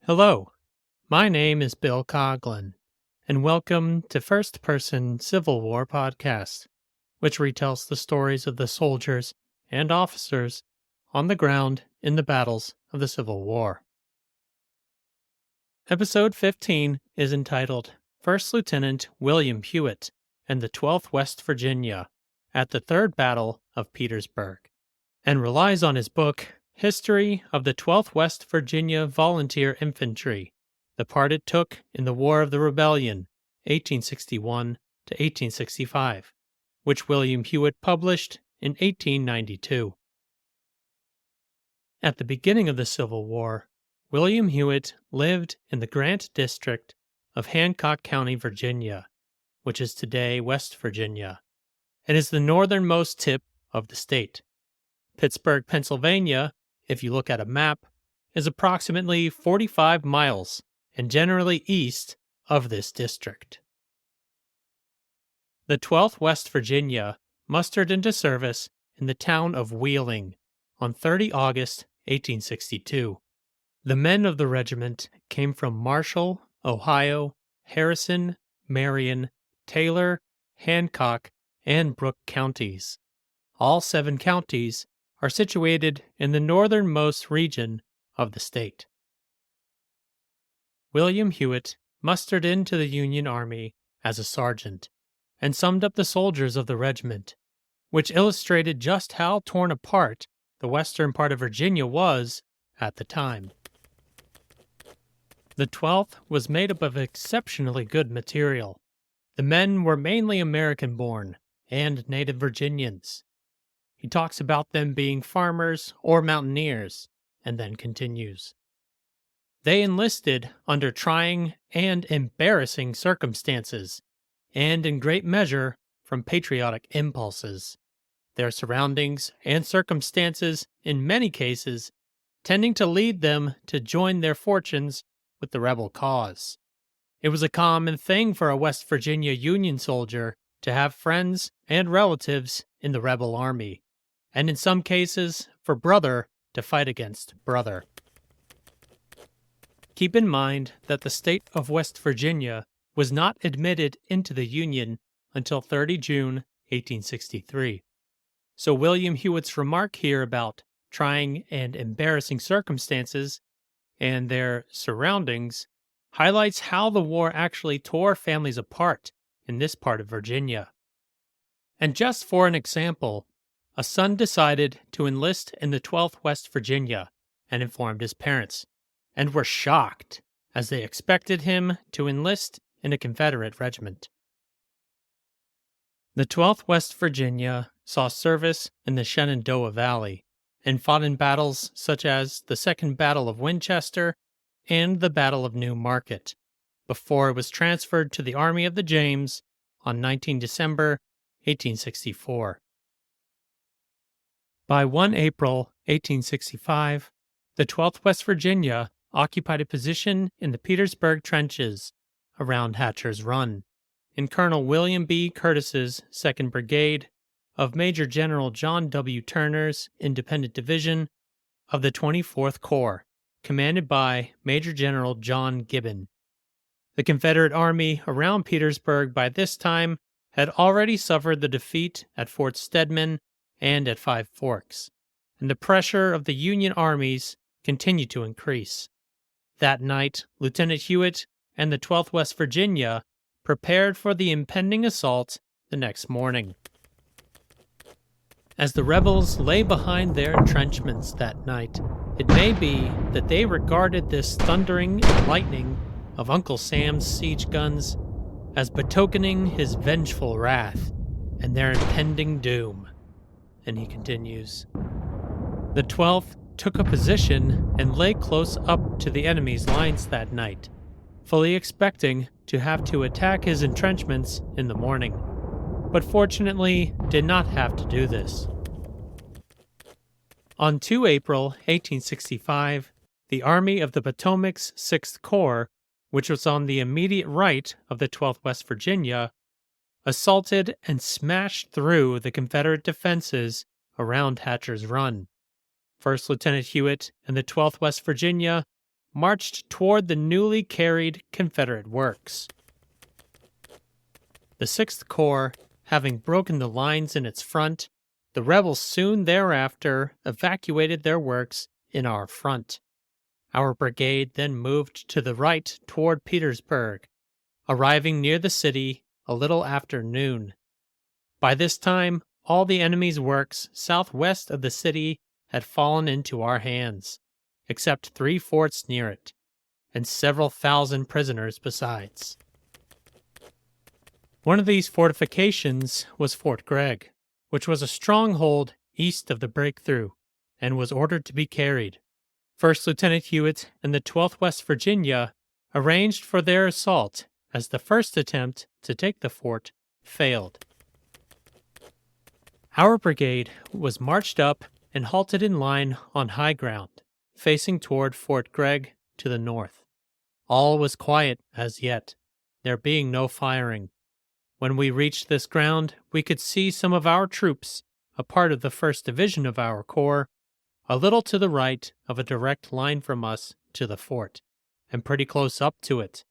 Hello, my name is Bill Coughlin, and welcome to First Person Civil War Podcast, which retells the stories of the soldiers and officers on the ground in the battles of the Civil War. Episode 15 is entitled First Lieutenant William Hewitt and the 12th West Virginia at the Third Battle of Petersburg, and relies on his book, History of the 12th West Virginia Volunteer Infantry, the part it took in the War of the Rebellion, 1861 to 1865, which William Hewitt published in 1892. At the beginning of the Civil War, William Hewitt lived in the Grant District of Hancock County, Virginia, which is today West Virginia, and is the northernmost tip of the state. Pittsburgh, Pennsylvania, if you look at a map, is approximately 45 miles and generally east of this district. The 12th West Virginia mustered into service in the town of Wheeling on 30 August 1862. The men of the regiment came from Marshall, Ohio, Harrison, Marion, Taylor, Hancock, and Brooke counties. All 7 counties are situated in the northernmost region of the state. William Hewitt mustered into the Union Army as a sergeant and summed up the soldiers of the regiment, which illustrated just how torn apart the western part of Virginia was at the time. The 12th was made up of exceptionally good material. The men were mainly American-born and native Virginians. He talks about them being farmers or mountaineers, and then continues. They enlisted under trying and embarrassing circumstances, and in great measure from patriotic impulses, their surroundings and circumstances, in many cases, tending to lead them to join their fortunes with the rebel cause. It was a common thing for a West Virginia Union soldier to have friends and relatives in the rebel army, and in some cases, for brother to fight against brother. Keep in mind that the state of West Virginia was not admitted into the Union until 30 June 1863. So William Hewitt's remark here about trying and embarrassing circumstances and their surroundings highlights how the war actually tore families apart in this part of Virginia. And just for an example, a son decided to enlist in the 12th West Virginia and informed his parents, and were shocked as they expected him to enlist in a Confederate regiment. The 12th West Virginia saw service in the Shenandoah Valley and fought in battles such as the Second Battle of Winchester and the Battle of New Market, before it was transferred to the Army of the James on 19 December 1864. By 1 April 1865, the 12th West Virginia occupied a position in the Petersburg trenches around Hatcher's Run, in Colonel William B. Curtis's 2nd Brigade of Major General John W. Turner's Independent Division of the 24th Corps, commanded by Major General John Gibbon. The Confederate Army around Petersburg by this time had already suffered the defeat at Fort Stedman and at Five Forks, and the pressure of the Union armies continued to increase. That night, Lieutenant Hewitt and the 12th West Virginia prepared for the impending assault the next morning. As the rebels lay behind their entrenchments that night, it may be that they regarded this thundering and lightning of Uncle Sam's siege guns as betokening his vengeful wrath and their impending doom. And he continues, the 12th took a position and lay close up to the enemy's lines that night, fully expecting to have to attack his entrenchments in the morning, but fortunately did not have to do this. On 2 April 1865, the Army of the Potomac's 6th Corps, which was on the immediate right of the 12th West Virginia, assaulted and smashed through the Confederate defenses around Hatcher's Run. First Lieutenant Hewitt and the 12th West Virginia marched toward the newly carried Confederate works. The 6th Corps, having broken the lines in its front, the rebels soon thereafter evacuated their works in our front. Our brigade then moved to the right toward Petersburg, arriving near the city a little after noon. By this time, all the enemy's works southwest of the city had fallen into our hands, except 3 forts near it, and several thousand prisoners besides. One of these fortifications was Fort Gregg, which was a stronghold east of the breakthrough, and was ordered to be carried. First Lieutenant Hewitt and the 12th West Virginia arranged for their assault, as the first attempt to take the fort failed. Our brigade was marched up and halted in line on high ground, facing toward Fort Gregg to the north. All was quiet as yet, there being no firing. When we reached this ground, we could see some of our troops, a part of the 1st Division of our corps, a little to the right of a direct line from us to the fort, and pretty close up to it.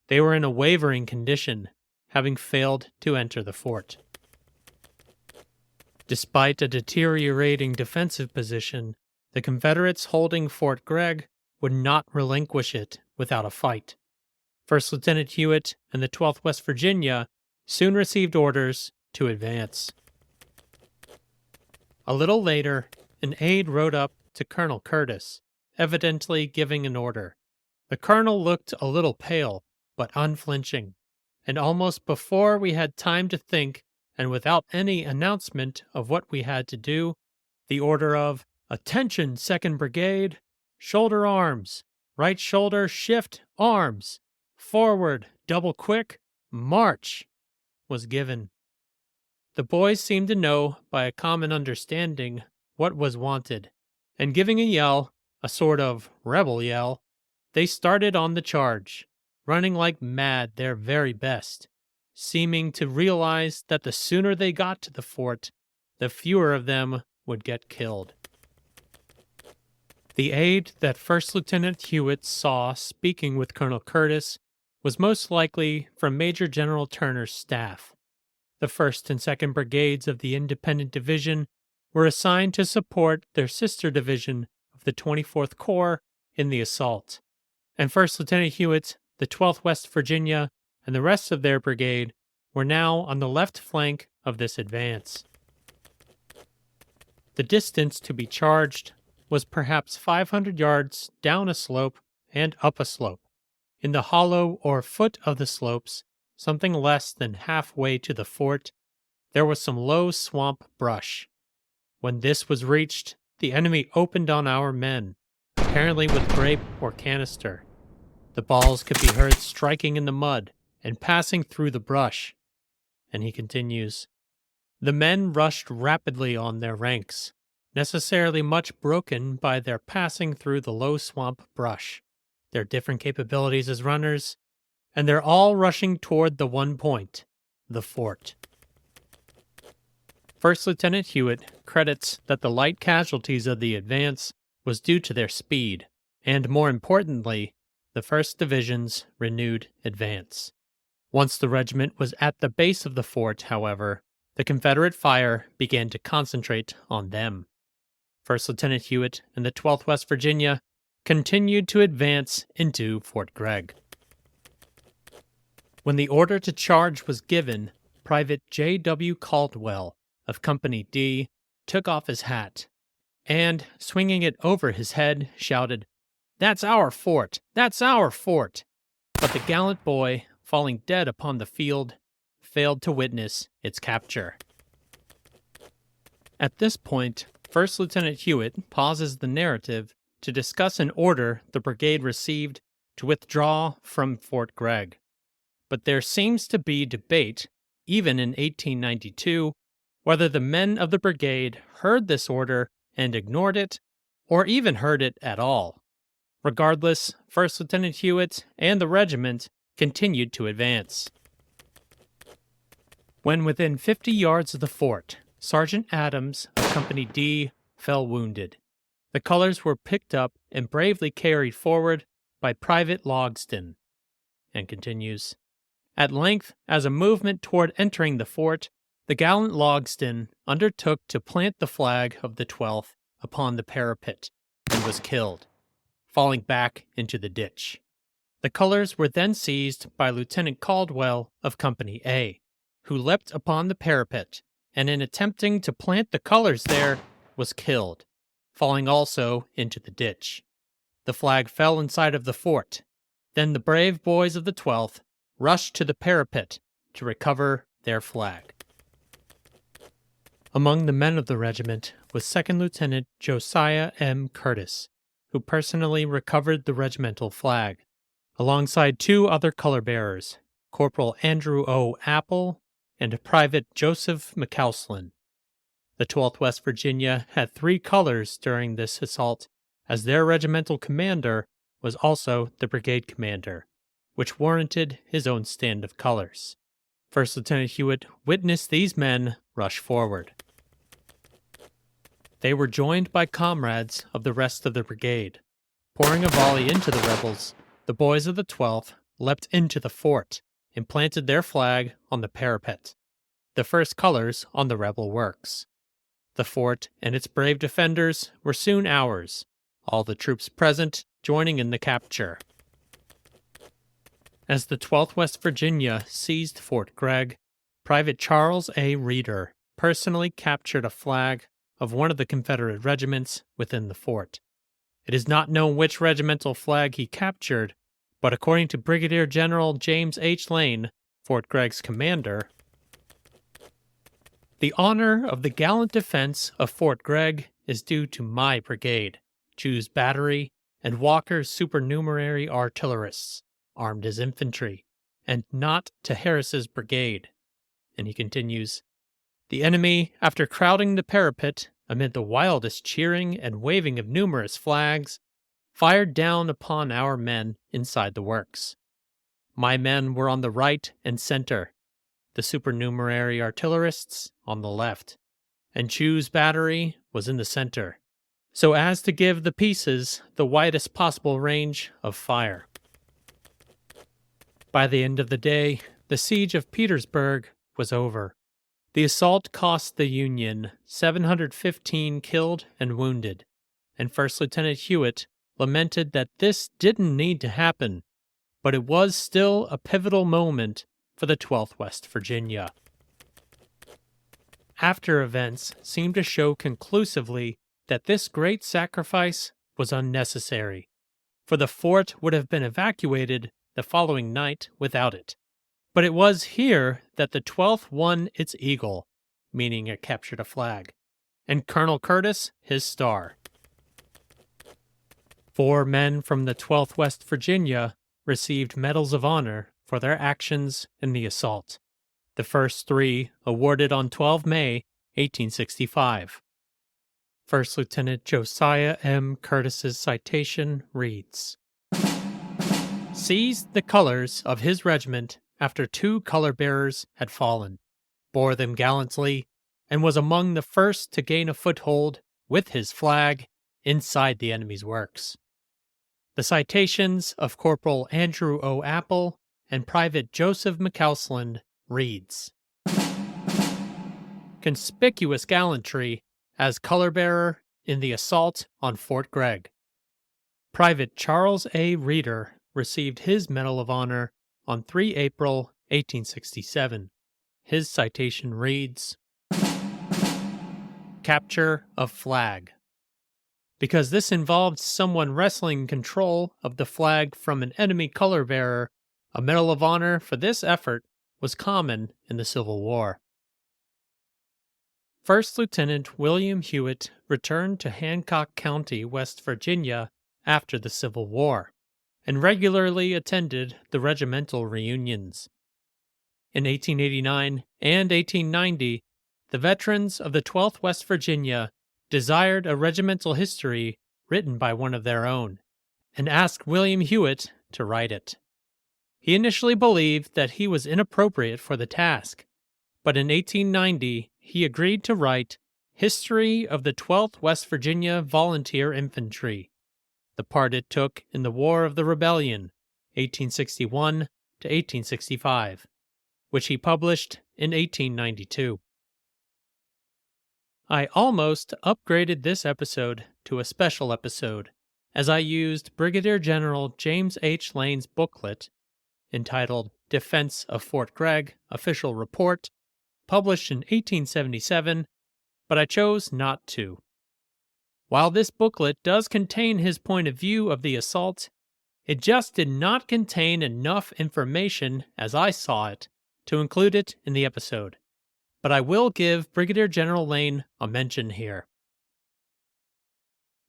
They were in a wavering condition, having failed to enter the fort. Despite a deteriorating defensive position, the Confederates holding Fort Gregg would not relinquish it without a fight. First Lieutenant Hewitt and the 12th West Virginia soon received orders to advance. A little later, an aide rode up to Colonel Curtis, evidently giving an order. The colonel looked a little pale, but unflinching, and almost before we had time to think, and without any announcement of what we had to do, the order of "Attention, 2nd Brigade! Shoulder arms! Right shoulder shift arms! Forward, double quick, march!" was given. The boys seemed to know by a common understanding what was wanted, and giving a yell, a sort of rebel yell, they started on the charge, running like mad their very best, seeming to realize that the sooner they got to the fort, the fewer of them would get killed. The aide that First Lieutenant Hewitt saw speaking with Colonel Curtis was most likely from Major General Turner's staff. The 1st and 2nd Brigades of the Independent Division were assigned to support their sister division of the 24th Corps in the assault, and First Lieutenant Hewitt, the 12th West Virginia, and the rest of their brigade were now on the left flank of this advance. The distance to be charged was perhaps 500 yards down a slope and up a slope. In the hollow or foot of the slopes, something less than halfway to the fort, there was some low swamp brush. When this was reached, the enemy opened on our men, apparently with grape or canister. The balls could be heard striking in the mud and passing through the brush. And he continues, "The men rushed rapidly on their ranks, necessarily much broken by their passing through the low swamp brush, their different capabilities as runners, and they're all rushing toward the one point, the fort." First Lieutenant Hewitt credits that the light casualties of the advance was due to their speed, and more importantly, the 1st Division's renewed advance. Once the regiment was at the base of the fort, however, the Confederate fire began to concentrate on them. First Lieutenant Hewitt and the 12th West Virginia continued to advance into Fort Gregg. When the order to charge was given, Private J.W. Caldwell of Company D took off his hat and, swinging it over his head, shouted, "That's our fort! That's our fort!" But the gallant boy, falling dead upon the field, failed to witness its capture. At this point, First Lieutenant Hewitt pauses the narrative to discuss an order the brigade received to withdraw from Fort Gregg. But there seems to be debate, even in 1892, whether the men of the brigade heard this order and ignored it, or even heard it at all. Regardless, First Lieutenant Hewitt and the regiment continued to advance. When within 50 yards of the fort, Sergeant Adams of Company D fell wounded. The colors were picked up and bravely carried forward by Private Logsdon, and continues. At length, as a movement toward entering the fort, the gallant Logsdon undertook to plant the flag of the 12th upon the parapet, and was killed, falling back into the ditch. The colors were then seized by Lieutenant Caldwell of Company A, who leapt upon the parapet, and in attempting to plant the colors there, was killed, falling also into the ditch. The flag fell inside of the fort. Then the brave boys of the 12th rushed to the parapet to recover their flag. Among the men of the regiment was 2nd Lieutenant Josiah M. Curtis, who personally recovered the regimental flag, alongside 2 other color bearers, Corporal Andrew O. Apple and Private Joseph McCauslin. The 12th West Virginia had 3 colors during this assault, as their regimental commander was also the brigade commander, which warranted his own stand of colors. First Lieutenant Hewitt witnessed these men rush forward. They were joined by comrades of the rest of the brigade. Pouring a volley into the rebels, the boys of the 12th leapt into the fort and planted their flag on the parapet, the first colors on the rebel works. The fort and its brave defenders were soon ours, all the troops present joining in the capture. As the 12th West Virginia seized Fort Gregg, Private Charles A. Reeder personally captured a flag of one of the Confederate regiments within the fort. It is not known which regimental flag he captured, but according to Brigadier General James H. Lane, Fort Gregg's commander, the honor of the gallant defense of Fort Gregg is due to my brigade, Chew's battery, and Walker's supernumerary artillerists, armed as infantry, and not to Harris's brigade. And he continues, the enemy, after crowding the parapet amid the wildest cheering and waving of numerous flags, fired down upon our men inside the works. My men were on the right and center, the supernumerary artillerists on the left, and Chew's battery was in the center, so as to give the pieces the widest possible range of fire. By the end of the day, the siege of Petersburg was over. The assault cost the Union 715 killed and wounded, and First Lieutenant Hewitt lamented that this didn't need to happen, but it was still a pivotal moment for the 12th West Virginia. After events seemed to show conclusively that this great sacrifice was unnecessary, for the fort would have been evacuated the following night without it. But it was here that the 12th won its eagle, meaning it captured a flag, and Colonel Curtis his star. 4 men from the 12th West Virginia received medals of honor for their actions in the assault. The first 3 awarded on 12 May, 1865. First Lieutenant Josiah M. Curtis's citation reads, seized the colors of his regiment after 2 color bearers had fallen, bore them gallantly, and was among the first to gain a foothold with his flag inside the enemy's works. The citations of Corporal Andrew O. Apple and Private Joseph McCauslin reads, conspicuous gallantry as color bearer in the assault on Fort Gregg. Private Charles A. Reeder received his Medal of Honor on 3 April 1867. His citation reads, capture of flag. Because this involved someone wresting control of the flag from an enemy color bearer, a Medal of Honor for this effort was common in the Civil War. First Lieutenant William Hewitt returned to Hancock County, West Virginia after the Civil War, and regularly attended the regimental reunions. In 1889 and 1890, the veterans of the 12th West Virginia desired a regimental history written by one of their own, and asked William Hewitt to write it. He initially believed that he was inappropriate for the task, but in 1890 he agreed to write History of the 12th West Virginia Volunteer Infantry, the part it took in the War of the Rebellion, 1861 to 1865, which he published in 1892. I almost upgraded this episode to a special episode, as I used Brigadier General James H. Lane's booklet entitled Defense of Fort Gregg, Official Report, published in 1877, but I chose not to. While this booklet does contain his point of view of the assault, it just did not contain enough information, as I saw it, to include it in the episode. But I will give Brigadier General Lane a mention here.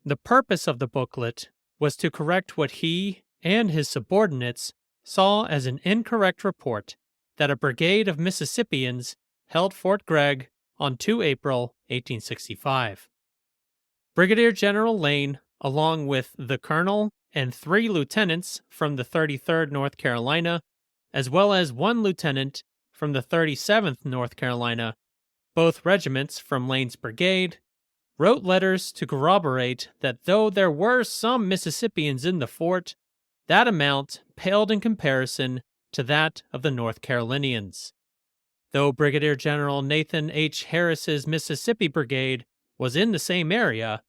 The purpose of the booklet was to correct what he and his subordinates saw as an incorrect report that a brigade of Mississippians held Fort Gregg on 2 April 1865. Brigadier General Lane, along with the colonel and 3 lieutenants from the 33rd North Carolina, as well as 1 lieutenant from the 37th North Carolina, both regiments from Lane's brigade, wrote letters to corroborate that though there were some Mississippians in the fort, that amount paled in comparison to that of the North Carolinians. Though Brigadier General Nathan H. Harris's Mississippi Brigade was in the same area,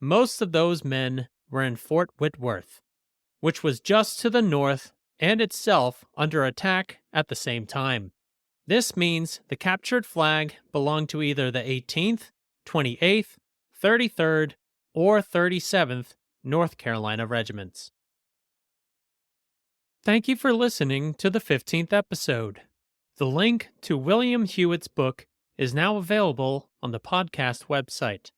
most of those men were in Fort Whitworth, which was just to the north and itself under attack at the same time. This means the captured flag belonged to either the 18th, 28th, 33rd, or 37th North Carolina regiments. Thank you for listening to the 15th episode. The link to William Hewitt's book is now available on the podcast website,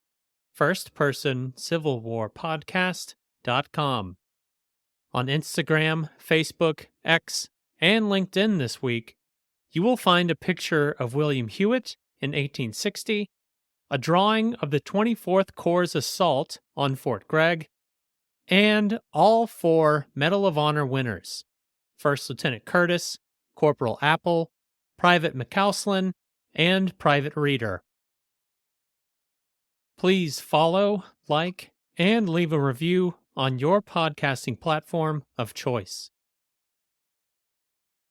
firstpersoncivilwarpodcast.com. On Instagram, Facebook, X, and LinkedIn this week, you will find a picture of William Hewitt in 1860, a drawing of the 24th Corps' assault on Fort Gregg, and all 4 Medal of Honor winners: First Lieutenant Curtis, Corporal Apple, Private McCauslin, and Private Reeder. Please follow, like, and leave a review on your podcasting platform of choice.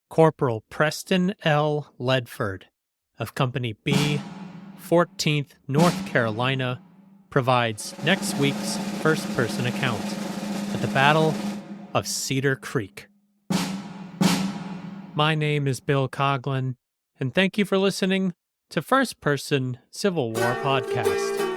Corporal Preston L. Ledford of Company B, 14th North Carolina, provides next week's first-person account at the Battle of Cedar Creek. My name is Bill Coughlin, and thank you for listening to First Person Civil War Podcast.